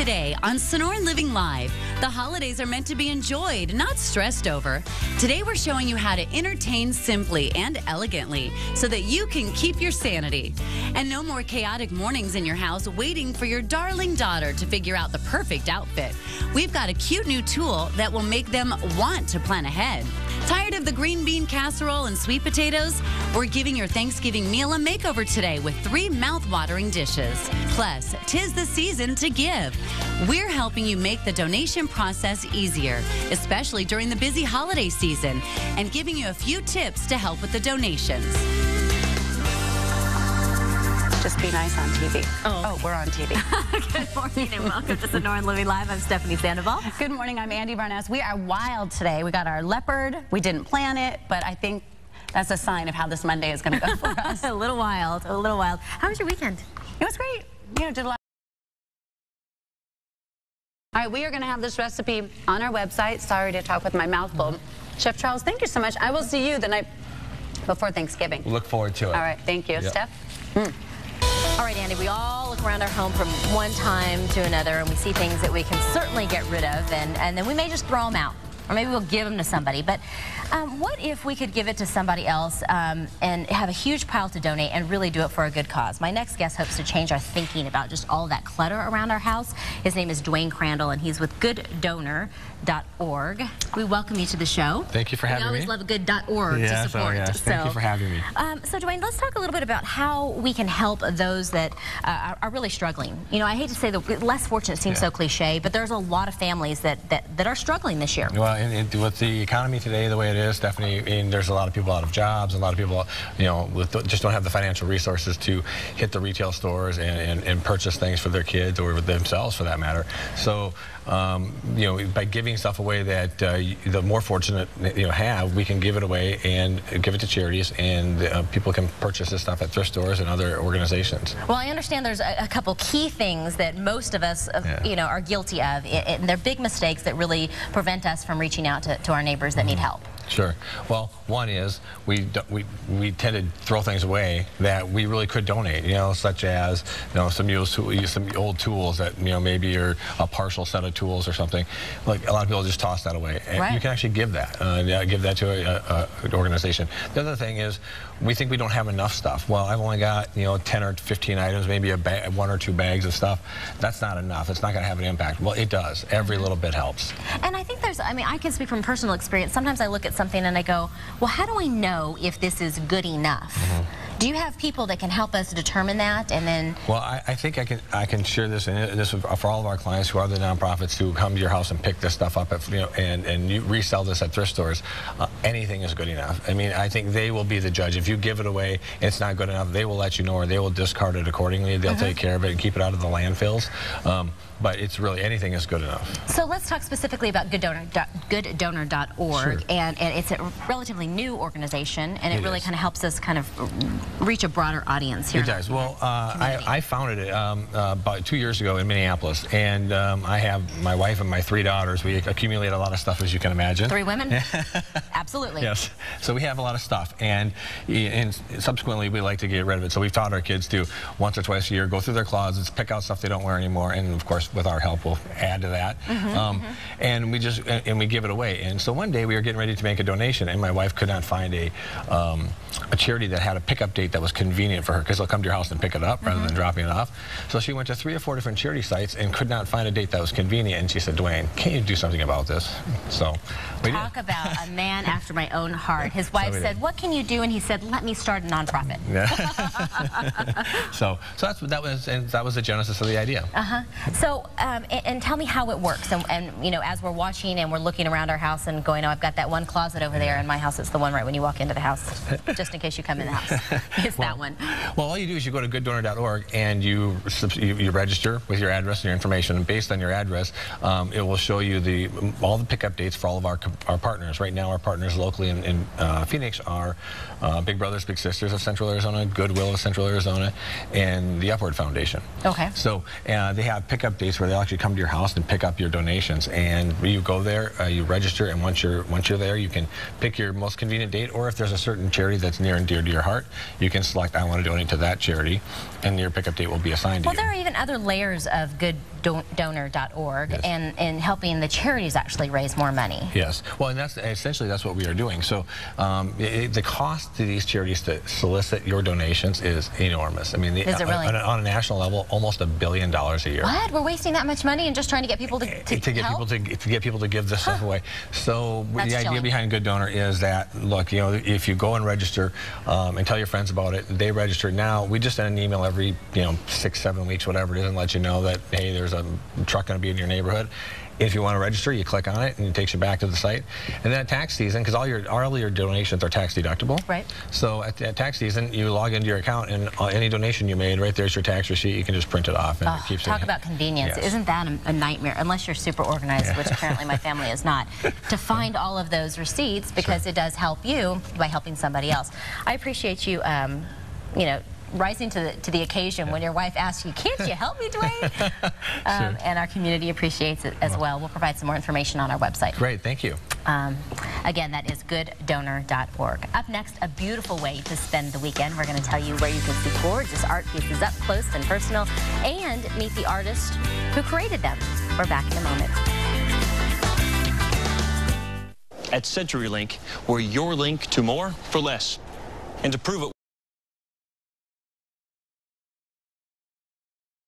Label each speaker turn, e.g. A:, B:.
A: Today on Sonoran Living Live, the holidays are meant to be enjoyed, not stressed over. Today we're showing you how to entertain simply and elegantly so that you can keep your sanity. And no more chaotic mornings in your house waiting for your darling daughter to figure out the perfect outfit. We've got a cute new tool that will make them want to plan ahead. Tired of the green bean casserole and sweet potatoes? We're giving your Thanksgiving meal a makeover today with 3 mouth-watering dishes. Plus, 'tis the season to give. We're helping you make the donation process easier, especially during the busy holiday season, and giving you a few tips to help with the donations. Just be nice on TV. Oh, we're on TV.
B: Good morning and welcome to Sonoran Living Live. I'm Stephanie Sandoval.
A: Good morning, I'm Andy Barnes. We are wild today. We got our leopard. We didn't plan it, but I think that's a sign of how this Monday is going to go for us.
B: A little wild, a little wild. How was your weekend?
A: It was great. You know, did a lot. All right, we are going to have this recipe on our website. Sorry to talk with my mouth full. Chef Charles, thank you so much. I will see you the night before Thanksgiving.
C: Look forward to it.
A: All right, thank you. Yep. Steph?
B: All right, Andy, we all look around our home from one time to another, and we see things that we can certainly get rid of, and then we may just throw them out. Or maybe we'll give them to somebody. But what if we could give it to somebody else and have a huge pile to donate and really do it for a good cause? My next guest hopes to change our thinking about just all that clutter around our house. His name is Duane Crandall, and he's with gooddonor.org. We welcome you to the show.
C: Thank you for having me.
B: We always love a good .org to support.
C: Yes. Thank you for having me.
B: So, Duane, let's talk a little bit about how we can help those that are really struggling. You know, I hate to say the less fortunate seems so cliche, but there's a lot of families that are struggling this year.
C: Well, with the economy today the way it is, Stephanie, there's a lot of people out of jobs, a lot of people, you know, just don't have the financial resources to hit the retail stores and purchase things for their kids or themselves for that matter. So, you know, by giving stuff away that the more fortunate, you know, have, we can give it away and give it to charities, and people can purchase this stuff at thrift stores and other organizations.
B: Well, I understand there's a couple key things that most of us, you know, are guilty of, and they're big mistakes that really prevent us from reaching out to our neighbors that need help.
C: Sure. Well, one is we tend to throw things away that we really could donate, you know, such as, you know, some old tools that, you know, maybe are a partial set of tools or something. Like, a lot of people just toss that away. And you can actually give that to an organization. The other thing is, we think we don't have enough stuff. Well, I've only got, you know, 10 or 15 items, maybe 1 or 2 bags of stuff. That's not enough. It's not going to have an impact. Well, it does. Every little bit helps.
B: And I think I mean, I can speak from personal experience. Sometimes I look at something and I go, well, how do I know if this is good enough? Do you have people that can help us determine that? And then,
C: well, I think I can share this, and this for all of our clients who are the nonprofits who come to your house and pick this stuff up, you know, and you resell this at thrift stores. Anything is good enough. I mean, I think they will be the judge. If you give it away and it's not good enough, they will let you know, or they will discard it accordingly. They'll take care of it and keep it out of the landfills. But it's really, anything is good enough.
B: So let's talk specifically about gooddonor.org,
C: Sure.
B: and it's a relatively new organization, and it really kind of helps us kind of reach a broader audience here.
C: It does. Well, I founded it about 2 years ago in Minneapolis, and I have my wife and my 3 daughters. We accumulate a lot of stuff, as you can imagine.
B: 3 women? Absolutely.
C: Yes. So we have a lot of stuff, and subsequently we like to get rid of it. So we've taught our kids to once or twice a year go through their closets, pick out stuff they don't wear anymore, and of course with our help we'll add to that. And we just we give it away. And so one day we were getting ready to make a donation, and my wife could not find a charity that had a pickup date that was convenient for her, because they'll come to your house and pick it up rather than dropping it off. So she went to 3 or 4 different charity sites and could not find a date that was convenient, and she said, Duane, can't you do something about this? So we
B: Talk about a man after my own heart. His wife said, what can you do? And he said, let me start a nonprofit.
C: So that was the genesis of the idea.
B: So and tell me how it works, and you know, as we're watching and we're looking around our house and going, oh, I've got that one closet over there in my house. It's the one right when you walk into the house, just in case you come in the house. It's that one.
C: Well, all you do is you go to gooddonor.org and you register with your address and your information, and based on your address, it will show you all the pickup dates for all of our partners. Right now, our partners locally in Phoenix are Big Brothers Big Sisters of Central Arizona, Goodwill of Central Arizona, and the Upward Foundation.
B: Okay.
C: So they have pickup dates where they'll actually come to your house and pick up your donations, and you go there, you register, and once you're there, you can pick your most convenient date, or if there's a certain charity that's near and dear to your heart, you can select, I want to donate to that charity, and your pickup date will be assigned to you.
B: Well, there are even other layers of good goodonor.org,
C: Yes.
B: and helping the charities actually raise more money.
C: Yes. Well, and that's what we are doing. So the cost to these charities to solicit your donations is enormous. I mean,
B: Is it really?
C: On a national level, almost $1 billion a year.
B: What? We're wasting that much money and just trying to get people to
C: get people to give this stuff away. So
B: That's
C: the idea
B: chilling.
C: behind Good Donor is that, look, you know, if you go and register and tell your friends about it, they register now. We just send an email every 6-7 weeks, whatever it is, and let you know that, hey, there's a truck going to be in your neighborhood. If you want to register, you click on it and it takes you back to the site. And then at tax season, because all your donations are tax deductible.
B: Right.
C: So at tax season, you log into your account and any donation you made, right there's your tax receipt. You can just print it off and it keeps
B: Talk
C: it.
B: about convenience.
C: Yes.
B: Isn't that a nightmare? Unless you're super organized, which apparently my family is not, to find all of those receipts, because it does help you by helping somebody else. I appreciate you, rising to the occasion when your wife asks you, "Can't you help me, Duane?" And our community appreciates it as well. We'll provide some more information on our website.
C: Great, thank you.
B: Again, that is goodonor.org. Up next, a beautiful way to spend the weekend. We're going to tell you where you can see gorgeous art pieces up close and personal, and meet the artist who created them. We're back in a moment.
D: At CenturyLink, we're your link to more for less. And to prove it,